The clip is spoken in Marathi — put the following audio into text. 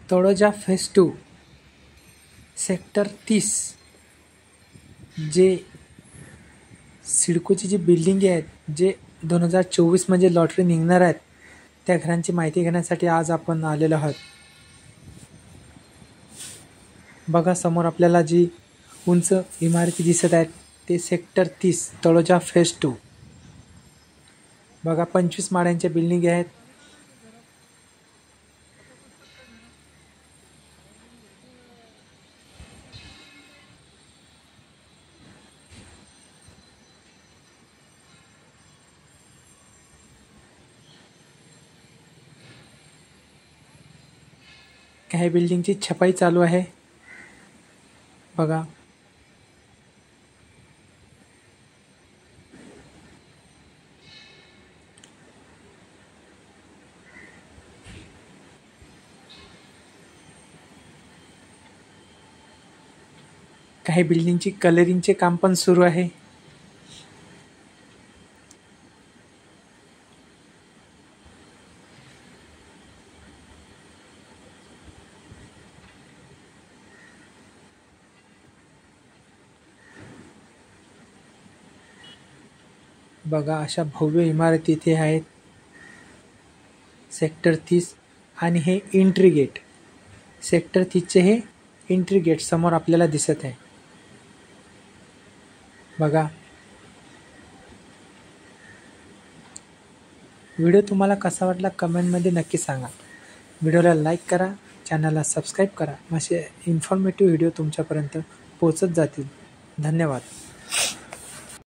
तळोजा फेज 2 सेक्टर 30 जे सिडकोची जी बिल्डिंग आहेत, जे 2024 म्हणजे लॉटरी निघणार आहेत, त्या घरांची माहिती घेण्यासाठी आज आपण आलेलो आहोत. बघा समोर आपल्याला जी उंच इमारती दिसत आहेत ते सेक्टर 30 तळोजा फेज 2. बघा 25 माळ्यांच्या बिल्डिंग आहेत. काही बिल्डिंगची छपाई चालू आहे. बघा काही बिल्डिंगची कलरिंगचे काम पण सुरू आहे. बघा अशा भव्य इमारती इथे आहेत सेक्टर 30. आणि हे एंट्री गेट, सेक्टर 30चे हे एंट्री गेट समोर आपल्याला दिसत आहे. बघा व्हिडिओ तुम्हाला कसा वाटला कमेंटमध्ये नक्की सांगा. व्हिडिओला लाईक करा, चॅनलला सबस्क्राईब करा. असे इन्फॉर्मेटिव्ह व्हिडिओ तुमच्यापर्यंत पोहोचत जातील. धन्यवाद.